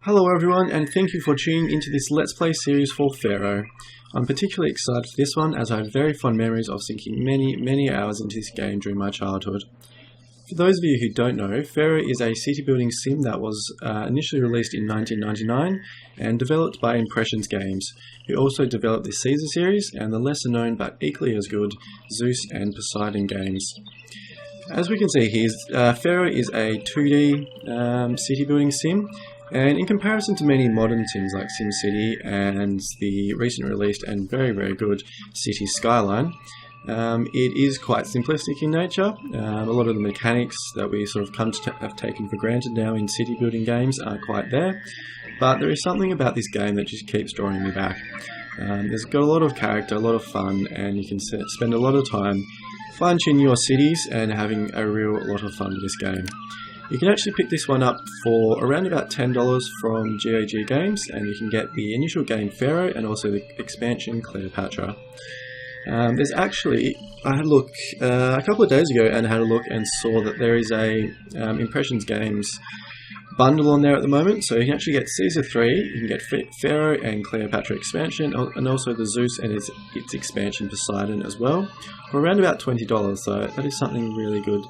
Hello everyone, and thank you for tuning into this Let's Play series for Pharaoh. I'm particularly excited for this one as I have very fond memories of sinking many hours into this game during my childhood. For those of you who don't know, Pharaoh is a city building sim that was initially released in 1999 and developed by Impressions Games, who also developed the Caesar series and the lesser known but equally as good Zeus and Poseidon games. As we can see here, Pharaoh is a 2D city building sim. And in comparison to many modern sims like SimCity and the recent released and very good City Skyline, it is quite simplistic in nature. A lot of the mechanics that we sort of come to have taken for granted now in city building games aren't quite there, but there is something about this game that just keeps drawing me back. It's got a lot of character, a lot of fun, and you can spend a lot of time fine-tuning your cities and having a real lot of fun with this game. You can actually pick this one up for around about $10 from GOG Games, and you can get the initial game Pharaoh and also the expansion Cleopatra. There's actually, I had a look a couple of days ago and had a look and saw that there is a Impressions Games bundle on there at the moment, so you can actually get Caesar 3, you can get Pharaoh and Cleopatra expansion, and also the Zeus and its expansion Poseidon as well, for around about $20, so that is something really good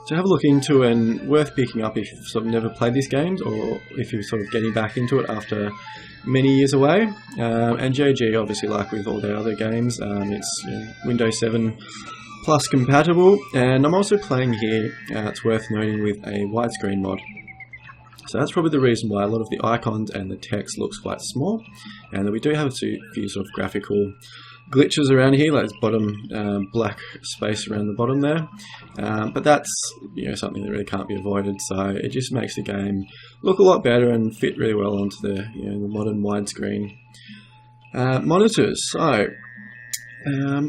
to have a look into and worth picking up if you've sort of never played these games or if you're sort of getting back into it after many years away. And GOG, obviously, like with all their other games, it's Windows 7 Plus compatible, and I'm also playing here, it's worth noting, with a widescreen mod. So that's probably the reason why a lot of the icons and the text looks quite small, and that we do have a few sort of graphical glitches around here, like this bottom black space around the bottom there, but that's something that really can't be avoided. So it just makes the game look a lot better and fit really well onto the the modern widescreen monitors. So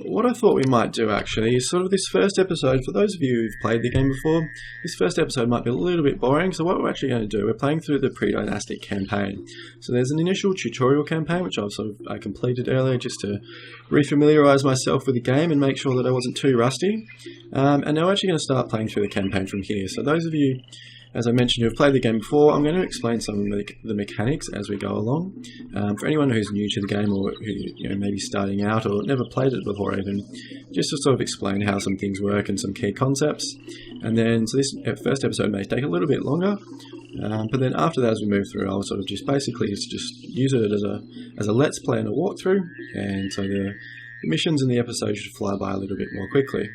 what I thought we might do actually is sort of this first episode, for those of you who've played the game before, this first episode might be a little bit boring, so what we're actually going to do, we're playing through the pre-dynastic campaign. So there's an initial tutorial campaign which I've I completed earlier just to refamiliarise myself with the game and make sure that I wasn't too rusty. And now we're actually going to start playing through the campaign from here. So those of you, as I mentioned, who have played the game before, I'm going to explain some of the mechanics as we go along. For anyone who's new to the game or who maybe starting out or never played it before even, just to sort of explain how some things work and some key concepts. And then, so this first episode may take a little bit longer, but then after that, as we move through, I'll sort of just basically just use it as a let's play and a walkthrough, and so the missions in the episode should fly by a little bit more quickly.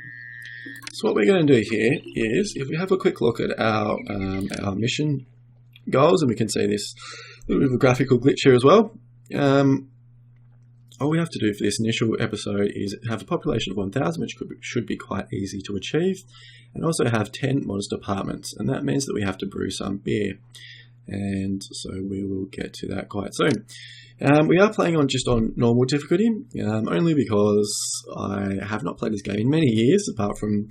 So what we're going to do here is, if we have a quick look at our mission goals, and we can see this little bit of a graphical glitch here as well. All we have to do for this initial episode is have a population of 1,000, which should be quite easy to achieve, and also have 10 modest apartments, and that means that we have to brew some beer, and so we will get to that quite soon. We are playing on normal difficulty, only because I have not played this game in many years, apart from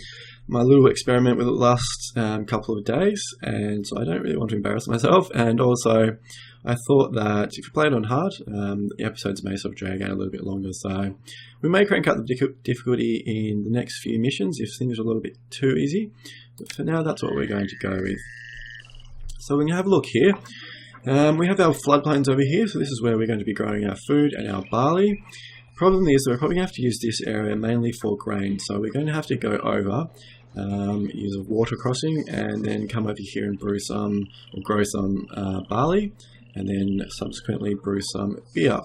my little experiment with it last couple of days, and so I don't really want to embarrass myself, and also I thought that if you play it on hard, the episodes may sort of drag out a little bit longer, so we may crank up the difficulty in the next few missions if things are a little bit too easy, but for now that's what we're going to go with. So we're going to have a look here. We have our floodplains over here, so this is where we're going to be growing our food and our barley. Problem is that we're probably going to have to use this area mainly for grain, so we're going to have to go over, use a water crossing, and then come over here and brew some, or grow some barley, and then subsequently brew some beer.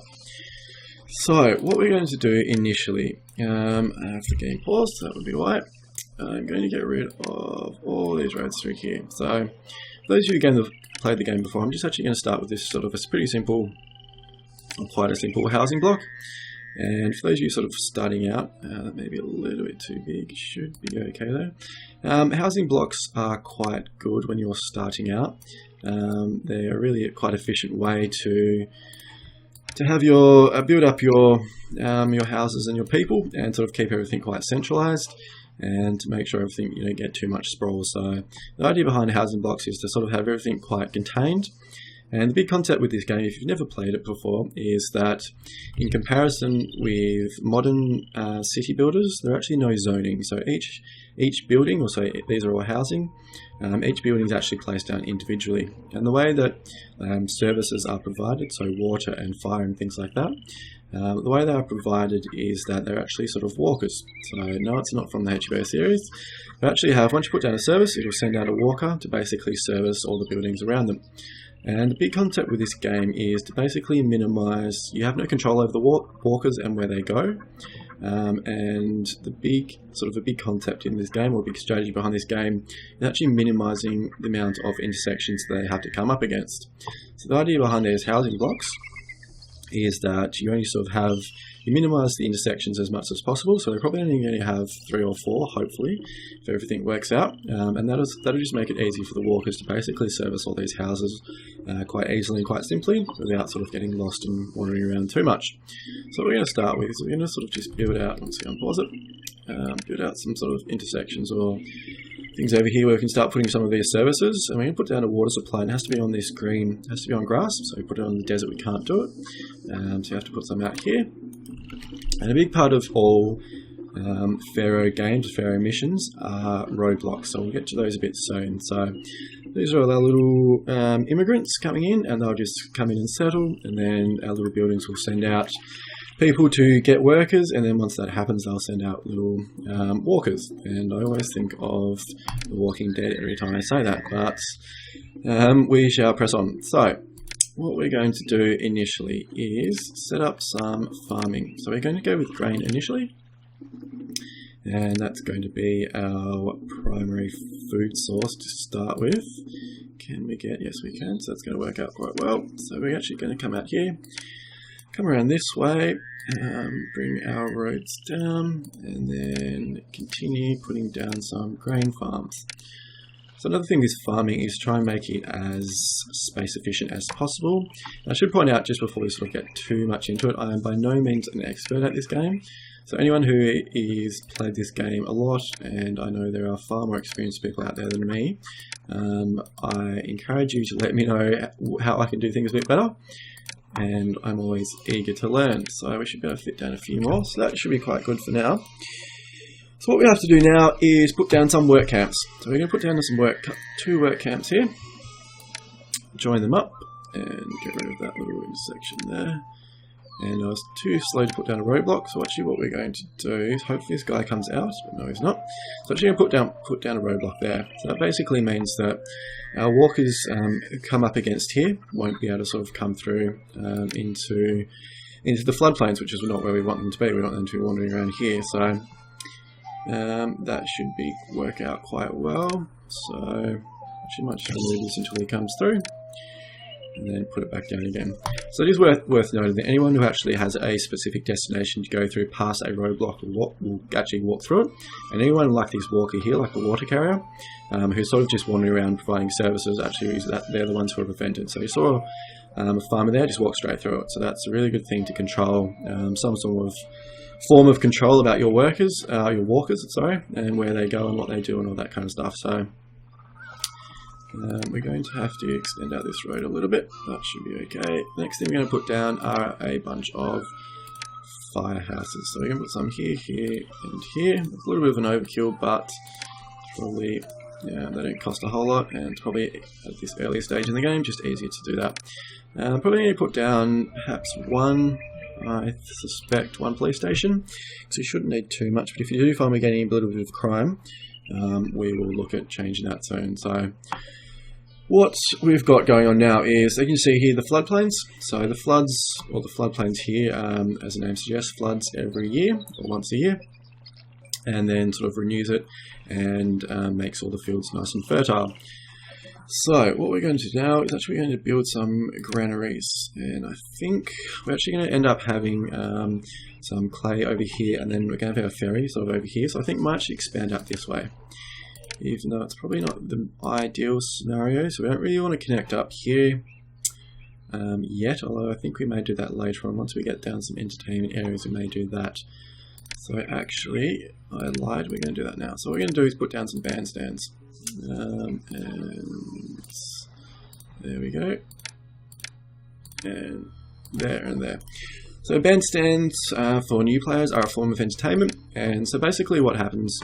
So what we're going to do initially, I have the game paused, so that would be why. I'm going to get rid of all these roads through here. So for those of you who have played the game before, I'm just actually going to start with this sort of a pretty simple, or quite a simple housing block. And for those of you sort of starting out, that may be a little bit too big, should be okay though. Housing blocks are quite good when you're starting out. They're really a quite efficient way to have your build up your houses and your people, and sort of keep everything quite centralized, and to make sure everything, you don't get too much sprawl. So the idea behind housing blocks is to sort of have everything quite contained. And the big concept with this game, if you've never played it before, is that in comparison with modern city builders, there are actually no zoning. So each each building, or so these are all housing, each building is actually placed down individually. And the way that services are provided, so water and fire and things like that, the way they are provided is that they're actually sort of walkers. So no, it's not from the HBO series. We actually have, once you put down a service, it will send out a walker to basically service all the buildings around them. And the big concept with this game is to basically minimize, you have no control over the walkers and where they go. And the big concept in this game, or big strategy behind this game, is actually minimizing the amount of intersections they have to come up against. So the idea behind these housing blocks is that you only sort of you minimize the intersections as much as possible, so they're probably only going to have 3 or 4, hopefully, if everything works out, and that'll just make it easy for the walkers to basically service all these houses quite easily and quite simply, without sort of getting lost and wandering around too much. So what we're going to start with is we're going to sort of just build out, once we unpause it, build out some sort of intersections or things over here where we can start putting some of these services. And we're going to put down a water supply, and it has to be on this green, it has to be on grass, so we put it on the desert, we can't do it, so you have to put some out here. And a big part of all Pharaoh games, Pharaoh missions, are roadblocks, so we'll get to those a bit soon. So these are all our little immigrants coming in, and they'll just come in and settle, and then our little buildings will send out people to get workers, and then once that happens they'll send out little walkers. And I always think of The Walking Dead every time I say that, but we shall press on. So what we're going to do initially is set up some farming. So we're going to go with grain initially, and that's going to be our primary food source to start with. Can we get, yes we can, so that's going to work out quite well. So we're actually going to come out here, come around this way, bring our roads down, and then continue putting down some grain farms. So another thing with farming is try and make it as space efficient as possible. And I should point out, just before we sort of get too much into it, I am by no means an expert at this game. So anyone who is played this game a lot, and I know there are far more experienced people out there than me, I encourage you to let me know how I can do things a bit better. And I'm always eager to learn. So we should be able to fit down a few more, so that should be quite good for now. So what we have to do now is put down some work camps. So we're going to put down two work camps here, join them up, and get rid of that little intersection there. And I was too slow to put down a roadblock, so actually what we're going to do is, hopefully this guy comes out, but no he's not. So actually going to put down a roadblock there. So that basically means that our walkers come up against here won't be able to sort of come through into the floodplains, which is not where we want them to be. We want them to be wandering around here. So that should work out quite well. So actually might just leave this until he comes through, and then put it back down again. So it is worth noting that anyone who actually has a specific destination to go through past a roadblock will actually walk through it. And anyone like this walker here, like the water carrier, who's sort of just wandering around providing services, actually they're the ones who are prevented. So you saw a farmer there, just walk straight through it. So that's a really good thing to control, some sort of form of control about your walkers, and where they go and what they do and all that kind of stuff. So we're going to have to extend out this road a little bit. That should be okay. Next thing we're going to put down are a bunch of firehouses. So we're going to put some here, here, and here. It's a little bit of an overkill, but probably they don't cost a whole lot, and it's probably at this earlier stage in the game just easier to do that. Probably need to put down perhaps one, I suspect, one police station. So you shouldn't need too much, but if you do find we're getting a little bit of crime, we will look at changing that soon. So what we've got going on now is, you can see here, the floodplains. So the floods, or the floodplains here, as the name suggests, floods every year, or once a year, and then sort of renews it and makes all the fields nice and fertile. So what we're going to do now is actually going to build some granaries, and I think we're actually going to end up having some clay over here, and then we're going to have a ferry sort of over here. So I think we might actually expand out this way, even though it's probably not the ideal scenario. So we don't really want to connect up here yet, although I think we may do that later on. Once we get down some entertainment areas, we may do that. So actually, I lied, we're going to do that now. So what we're going to do is put down some bandstands. And there we go, and there and there. So bandstands for new players are a form of entertainment, and so basically what happens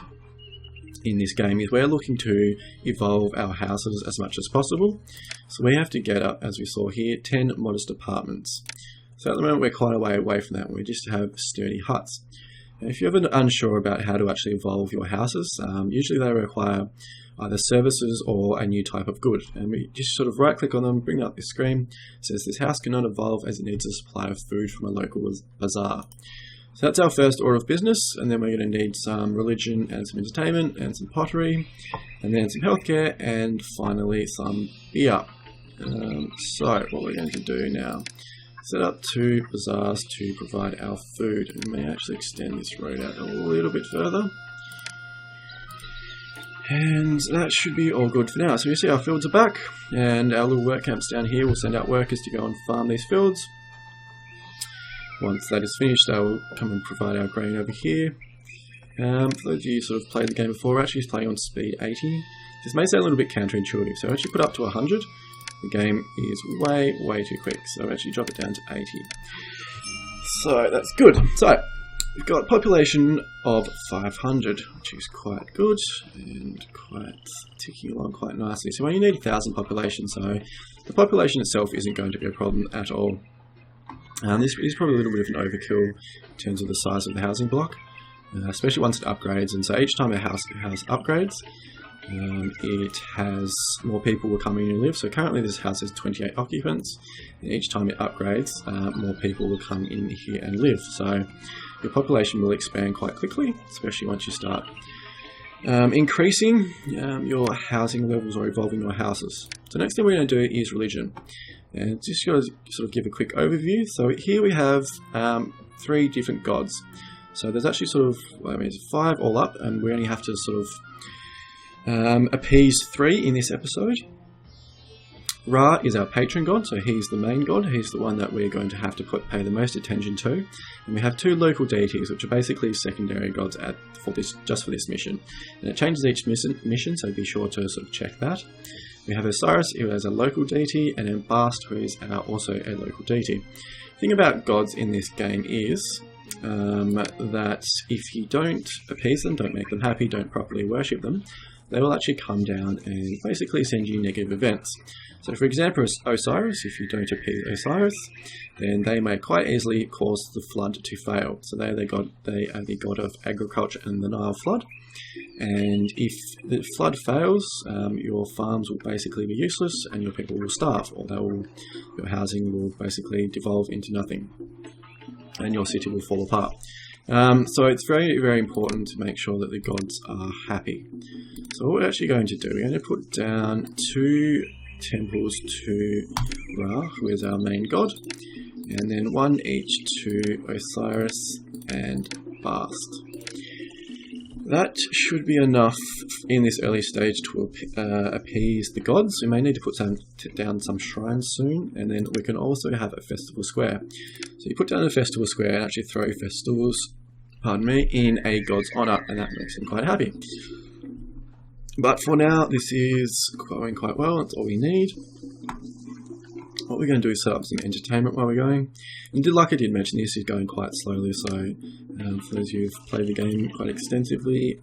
in this game is we're looking to evolve our houses as much as possible. So we have to get up, as we saw here, 10 modest apartments. So at the moment we're quite a way away from that. We just have sturdy huts. And if you're ever unsure about how to actually evolve your houses, usually they require either services or a new type of good. And we just sort of right click on them, bring up this screen. It says this house cannot evolve as it needs a supply of food from a local bazaar. So that's our first order of business, and then we're going to need some religion and some entertainment and some pottery, and then some healthcare, and finally some beer. So what we're going to do now, set up 2 bazaars to provide our food, and we may actually extend this road out a little bit further. And that should be all good for now. So you see our fields are back, and our little work camps down here will send out workers to go and farm these fields. Once that is finished, they will come and provide our grain over here. For those of you who sort of played the game before, we're actually playing on speed 80. This may sound a little bit counterintuitive, so actually put up to 100. The game is way too quick, so actually drop it down to 80. So that's good. So we've got a population of 500, which is quite good and quite ticking along quite nicely. So when you need 1,000 population, so the population itself isn't going to be a problem at all. This is probably a little bit of an overkill in terms of the size of the housing block, especially once it upgrades. And so each time a house upgrades, it has more people will come in and live. So currently this house has 28 occupants, and each time it upgrades, more people will come in here and live. So your population will expand quite quickly, especially once you start increasing your housing levels or evolving your houses. So next thing we're going to do is religion. And just going to sort of give a quick overview. So here we have 3 different gods. So there's actually sort of, well, I mean, it's 5 all up, and we only have to sort of appease 3 in this episode. Ra is our patron god, so he's the main god. He's the one that we're going to have to pay the most attention to. And we have 2 local deities, which are basically secondary gods just for this mission. And it changes each mission, so be sure to sort of check that. We have Osiris, who is a local deity, and then Bast, who is also a local deity. The thing about gods in this game is that if you don't appease them, don't make them happy, don't properly worship them, they will actually come down and basically send you negative events. So for example, Osiris, if you don't appease Osiris, then they may quite easily cause the flood to fail. So they are the god of agriculture and the Nile flood. And if the flood fails, your farms will basically be useless and your people will starve, or your housing will basically devolve into nothing and your city will fall apart. So it's very important to make sure that the gods are happy. So what we're actually going to do, we're going to put down 2 temples to Ra, who is our main god, and then 1 each to Osiris and Bast. That should be enough in this early stage to appease the gods. We may need to put down some shrines soon, and then we can also have a festival square. So you put down a festival square and actually throw festivals, in a god's honour, and that makes them quite happy. But for now, this is going quite well. That's all we need. What we're going to do is set up some entertainment while we're going. And like I did mention, this is going quite slowly, so for those of you who've played the game quite extensively,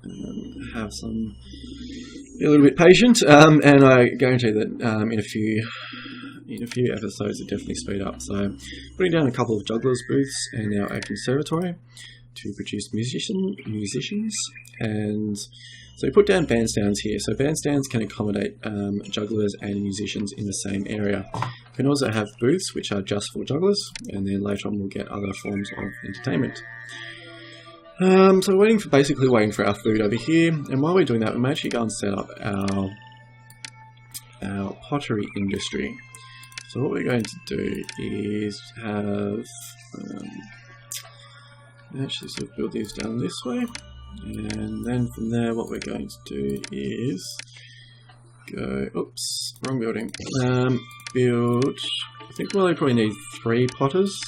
be a little bit patient, and I guarantee that in a few episodes it definitely speed up. So putting down a couple of jugglers booths and now a conservatory to produce musicians, and so we put down bandstands here. So bandstands can accommodate jugglers and musicians in the same area. You can also have booths which are just for jugglers, and then later on we'll get other forms of entertainment. So we're basically waiting for our food over here, and while we're doing that, we may actually go and set up our pottery industry. So what we're going to do is have actually sort of build these down this way. And then from there, what we're going to do is go, oops, wrong building, build, I think we'll probably need 3 potters.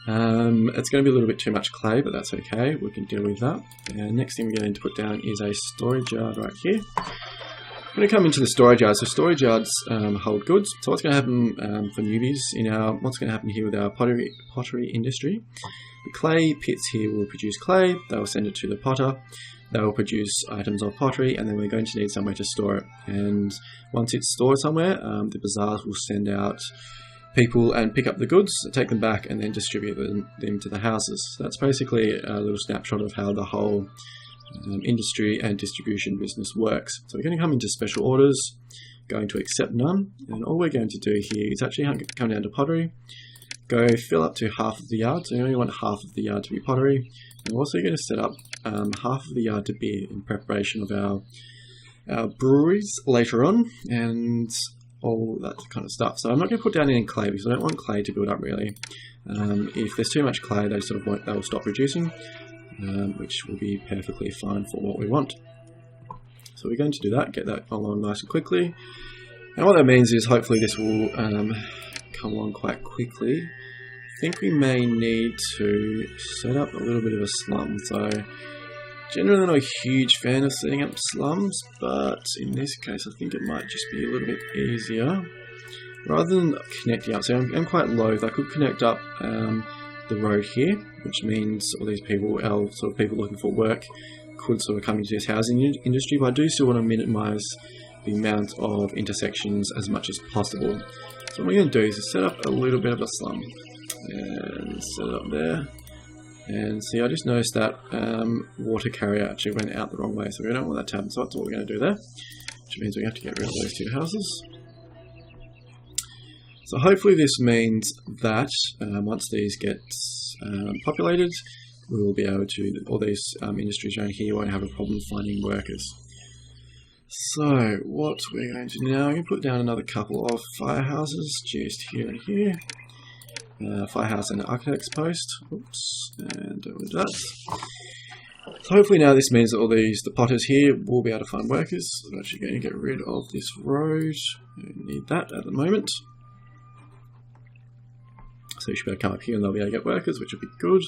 It's going to be a little bit too much clay, but that's okay, we can deal with that. And next thing we're going to put down is a storage yard right here. I'm going to come into the storage yard. So storage yards hold goods. So what's going to happen for newbies what's going to happen here with our pottery industry? The clay pits here will produce clay. They will send it to the potter. That will produce items of pottery, and then we're going to need somewhere to store it. And once it's stored somewhere, the bazaars will send out people and pick up the goods, take them back, and then distribute them to the houses. So that's basically a little snapshot of how the whole industry and distribution business works. So we're going to come into special orders, going to accept none, and all we're going to do here is actually come down to pottery, go fill up to half of the yard. So you only want half of the yard to be pottery. And we're also going to set up half of the yard to beer in preparation of our breweries later on, and all that kind of stuff. So I'm not going to put down any clay because I don't want clay to build up really. If there's too much clay, they'll stop producing, which will be perfectly fine for what we want. So we're going to do that, get that along nice and quickly. And what that means is hopefully this will come along quite quickly. I think we may need to set up a little bit of a slum. So generally not a huge fan of setting up slums, but in this case I think it might just be a little bit easier. Rather than connecting up, so I'm quite loath, I could connect up the road here, which means all these people, our sort of people looking for work, could sort of come into this housing industry, but I do still want to minimise the amount of intersections as much as possible. So what we're going to do is set up a little bit of a slum, and set it up there. And see, I just noticed that water carrier actually went out the wrong way, so we don't want that to happen. So that's what we're going to do there, which means we have to get rid of those two houses. So hopefully this means that once these get populated, we will be able to, all these industries around here won't have a problem finding workers. So what we're going to do now, I'm going to put down another couple of firehouses just here and here. Firehouse and Architect's post. Oops, and don't want that. So hopefully now this means that all the potters here will be able to find workers. I'm actually going to get rid of this road. I don't need that at the moment. So you should be able to come up here and they'll be able to get workers, which will be good.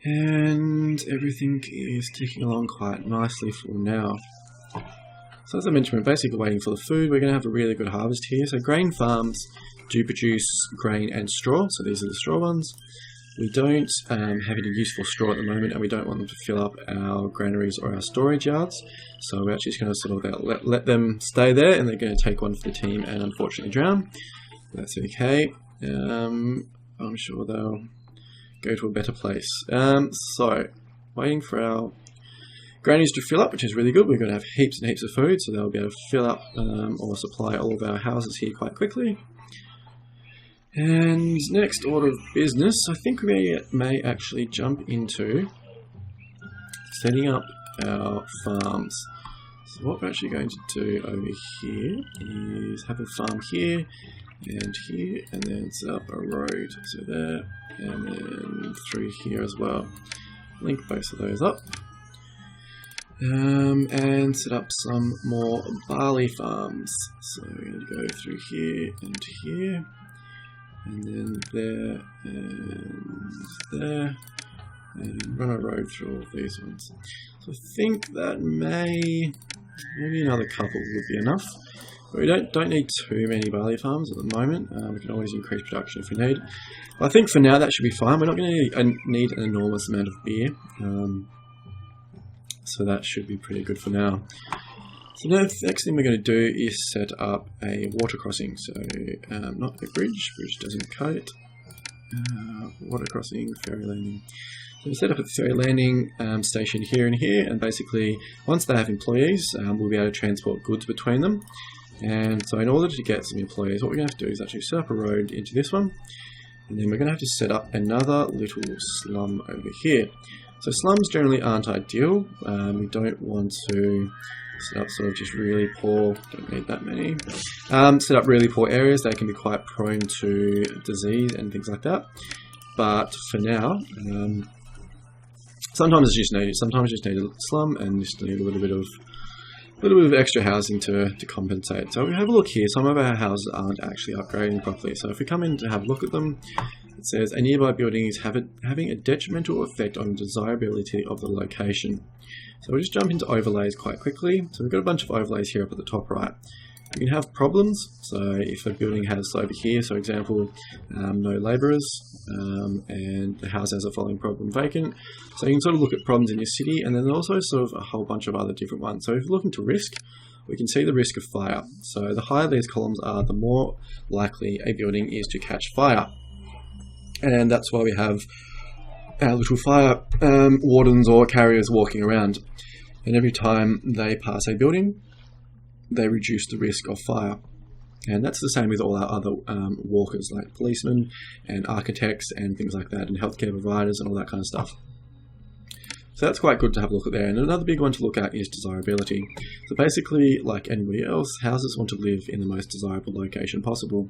And everything is ticking along quite nicely for now. So as I mentioned, we're basically waiting for the food. We're going to have a really good harvest here. So grain farms do produce grain and straw, so these are the straw ones. We don't have any useful straw at the moment, and we don't want them to fill up our granaries or our storage yards. So we're actually just going to sort of let them stay there, and they're going to take one for the team and unfortunately drown. That's okay. I'm sure they'll go to a better place. So waiting for our granaries to fill up, which is really good. We're going to have heaps and heaps of food, so they'll be able to fill up or supply all of our houses here quite quickly. And next order of business, I think we may actually jump into setting up our farms. So what we're actually going to do over here is have a farm here, and then set up a road. So there, and then through here as well. Link both of those up. And set up some more barley farms. So we're going to go through here and here. And then there, and there, and run a road through all of these ones. So I think that maybe another couple would be enough. But we don't need too many barley farms at the moment. We can always increase production if we need. But I think for now that should be fine. We're not going to need an enormous amount of beer. So that should be pretty good for now. So the next thing we're going to do is set up a water crossing. So not a bridge doesn't cut it. Water crossing, ferry landing. So we set up a ferry landing station here and here, and basically once they have employees, we'll be able to transport goods between them. And so in order to get some employees, what we're going to have to do is actually set up a road into this one, and then we're going to have to set up another little slum over here. So slums generally aren't ideal. We don't want to set up sort of just really poor, don't need that many. Set up really poor areas. They can be quite prone to disease and things like that. But for now, sometimes it's just needed. Sometimes you just need a slum and just need a little bit of extra housing to compensate. So we have a look here. Some of our houses aren't actually upgrading properly. So if we come in to have a look at them, it says a nearby building is having a detrimental effect on the desirability of the location. So we'll just jump into overlays quite quickly. So we've got a bunch of overlays here up at the top right. You can have problems, so if a building has over here, so example, no labourers, and the house has a following problem vacant. So you can sort of look at problems in your city, and then also sort of a whole bunch of other different ones. So if you're looking to risk, we can see the risk of fire. So the higher these columns are, the more likely a building is to catch fire. And that's why we have our little fire wardens or carriers walking around. And every time they pass a building, they reduce the risk of fire. And that's the same with all our other walkers, like policemen and architects and things like that, and healthcare providers and all that kind of stuff. So that's quite good to have a look at there. And another big one to look at is desirability. So basically, like anybody else, houses want to live in the most desirable location possible.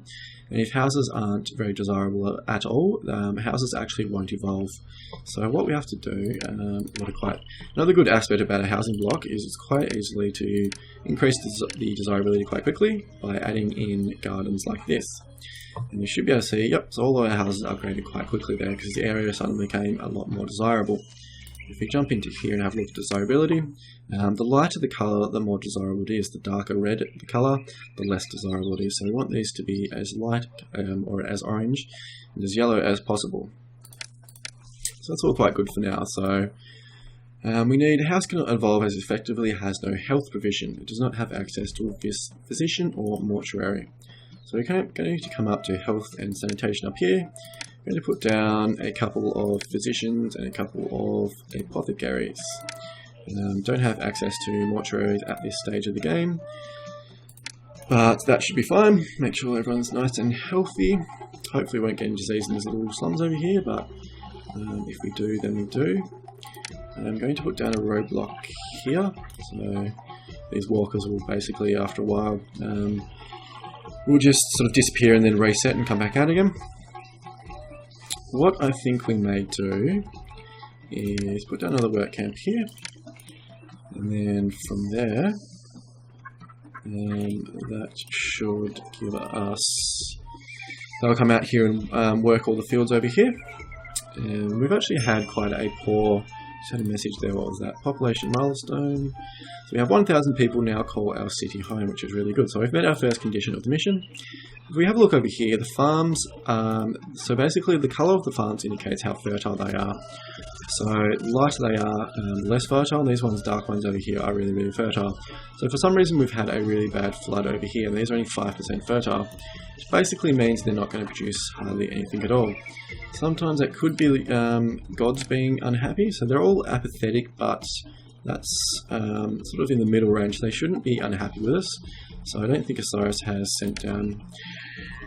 And if houses aren't very desirable at all, houses actually won't evolve. So what we have to do, another good aspect about a housing block is it's quite easily to increase the desirability quite quickly by adding in gardens like this. And you should be able to see, yep, so all of our houses upgraded quite quickly there because the area suddenly became a lot more desirable. If we jump into here and have a look at desirability, the lighter the colour, the more desirable it is. The darker red the colour, the less desirable it is. So we want these to be as light or as orange and as yellow as possible. So that's all quite good for now. So we need a house cannot evolve as effectively has no health provision. It does not have access to a physician or mortuary. So we're going to come up to health and sanitation up here. I'm going to put down a couple of physicians and a couple of apothecaries. Don't have access to mortuaries at this stage of the game, but that should be fine. Make sure everyone's nice and healthy. Hopefully we won't get any disease in these little slums over here, but if we do, then we do. I'm going to put down a roadblock here, so these walkers will basically, after a while, will just sort of disappear and then reset and come back out again. What I think we may do is put down another work camp here, and then from there, that should give us, they'll come out here and work all the fields over here. And we've actually had quite a poor, just had a message there, what was that? Population milestone. So we have 1,000 people now call our city home, which is really good. So we've met our first condition of the mission. If we have a look over here, the farms, so basically the colour of the farms indicates how fertile they are. So lighter they are, less fertile, and these ones, dark ones over here, are really, really fertile. So for some reason we've had a really bad flood over here, and these are only 5% fertile, which basically means they're not going to produce hardly anything at all. Sometimes it could be gods being unhappy, so they're all apathetic, but that's sort of in the middle range. They shouldn't be unhappy with us. So I don't think Osiris has sent down,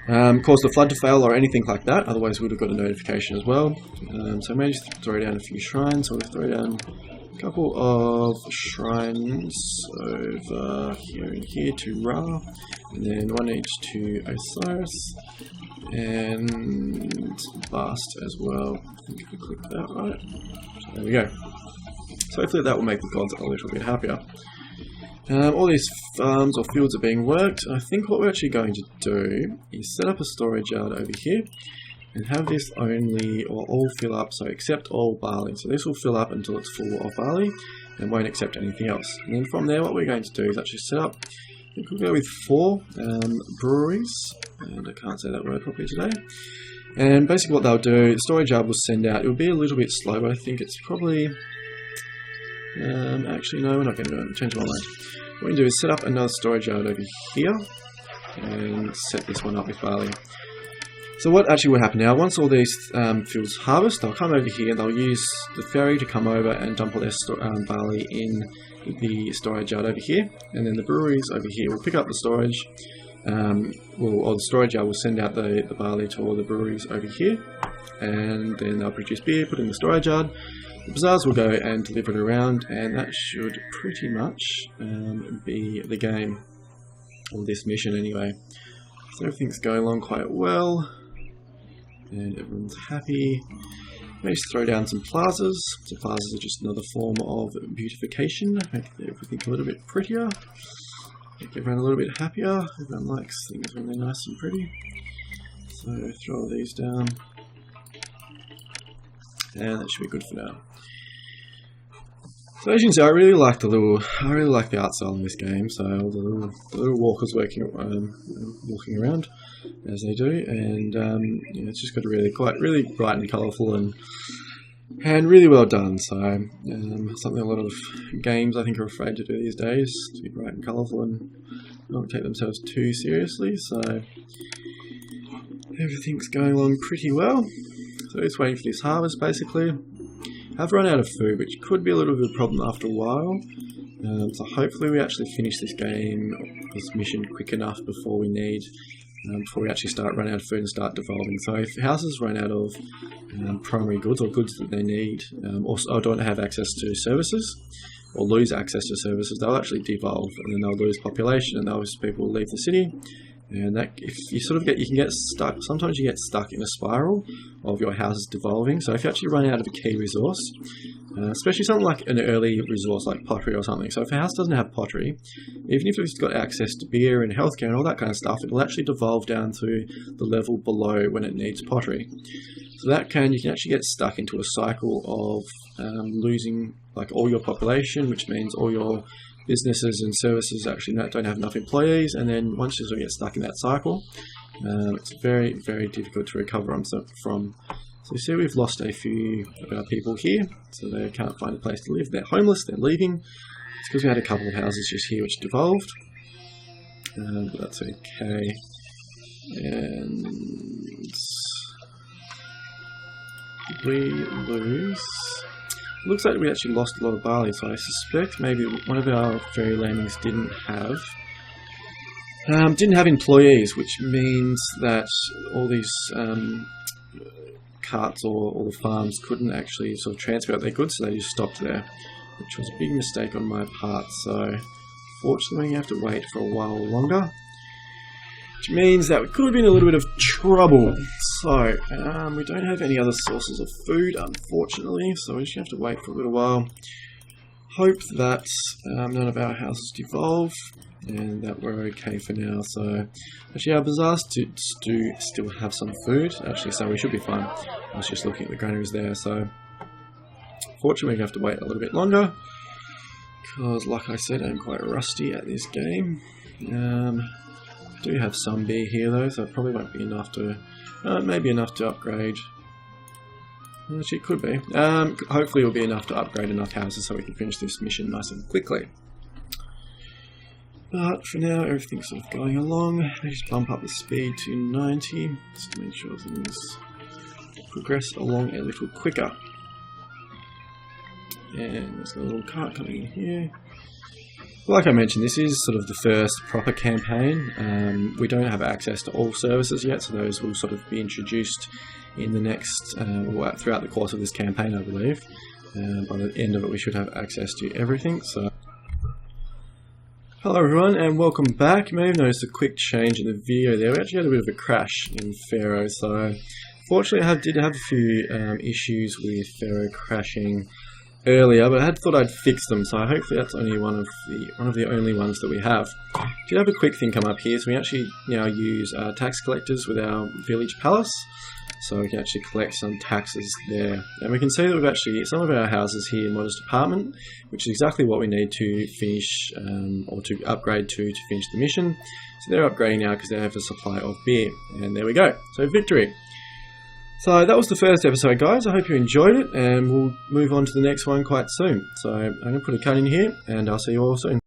caused the flood to fail or anything like that, otherwise we would have got a notification as well. So I may just throw down a few shrines. So we'll throw down a couple of shrines over here and here to Ra, and then one each to Osiris, and Bast as well. I think if we click that right, so there we go. So hopefully that will make the gods a little bit happier. All these farms or fields are being worked. I think what we're actually going to do is set up a storage yard over here and have this only or all fill up, so accept all barley. So this will fill up until it's full of barley and won't accept anything else. And then from there what we're going to do is actually set up, I think we'll go with 4 breweries, and I can't say that word properly today. And basically what they'll do, the storage yard will send out, it will be a little bit slow, but I think it's probably, actually no, we're not going to do it, change my mind. What we can do is set up another storage yard over here and set this one up with barley. So what actually will happen now, once all these fields harvest, they'll come over here, they'll use the ferry to come over and dump all their barley in the storage yard over here, and then the breweries over here will pick up the storage, or the storage yard will send out the barley to all the breweries over here, and then they'll produce beer, put it in the storage yard. The bazaars will go and deliver it around, and that should pretty much be the game, or this mission anyway. So everything's going along quite well, and everyone's happy. Maybe just throw down some plazas. So plazas are just another form of beautification, make everything a little bit prettier, make everyone a little bit happier. Everyone likes things when they're nice and pretty. So throw these down, and that should be good for now. So as you can see, I really like the art style in this game. So all the little walkers walking around as they do, and it's just got a really bright and colourful and really well done. So something a lot of games I think are afraid to do these days, to be bright and colourful and not take themselves too seriously. So everything's going along pretty well. So just waiting for this harvest basically. I've run out of food, which could be a little bit of a problem after a while. So hopefully we actually finish this mission quick enough before we actually run out of food and start devolving. So if houses run out of primary goods or goods that they need, or don't have access to services, or lose access to services, they'll actually devolve, and then they'll lose population, and those people will leave the city. And that, if you you can get stuck. Sometimes you get stuck in a spiral of your houses devolving. So if you actually run out of a key resource, especially something like an early resource like pottery or something. So if a house doesn't have pottery, even if it's got access to beer and healthcare and all that kind of stuff, it will actually devolve down to the level below when it needs pottery. So you can actually get stuck into a cycle of losing all your population, which means all your businesses and services actually don't have enough employees, and then once you sort of get stuck in that cycle, it's very, very difficult to recover from. So you see we've lost a few of our people here, so they can't find a place to live. They're homeless, they're leaving. It's because we had a couple of houses just here which devolved, but that's okay. And we lose. Looks like we actually lost a lot of barley, so I suspect maybe one of our fairy landings didn't have employees, which means that all these carts or all the farms couldn't actually sort of transport their goods, so they just stopped there, which was a big mistake on my part. So fortunately, you have to wait for a while longer, which means that we could have been in a little bit of trouble. So, we don't have any other sources of food, unfortunately, so we just have to wait for a little while. Hope that none of our houses devolve, and that we're okay for now. So, actually our bazaars do still have some food, actually, so we should be fine. I was just looking at the granaries there, so fortunately we have to wait a little bit longer, because like I said, I'm quite rusty at this game. I do have some beer here though, so it probably won't be enough to, maybe enough to upgrade. Actually, it could be. Hopefully it'll be enough to upgrade enough houses so we can finish this mission nice and quickly. But for now, everything's sort of going along. I just bump up the speed to 90, just to make sure things progress along a little quicker. And there's a little cart coming in here. Like I mentioned, this is sort of the first proper campaign. We don't have access to all services yet, so those will sort of be introduced in the next, throughout the course of this campaign, I believe. By the end of it, we should have access to everything. So, hello everyone, and welcome back. You may have noticed a quick change in the video there. We actually had a bit of a crash in Pharaoh, so fortunately I did have a few issues with Pharaoh crashing earlier, but I thought I'd fix them, so hopefully that's only one of the only ones that we have. Did have a quick thing come up here, so we actually now use tax collectors with our village palace, so we can actually collect some taxes there. And we can see that we've actually some of our houses here in Modest Apartment, which is exactly what we need to finish or to upgrade to finish the mission. So they're upgrading now because they have a supply of beer, and there we go. So victory. So that was the first episode, guys. I hope you enjoyed it, and we'll move on to the next one quite soon. So I'm going to put a cut in here, and I'll see you all soon.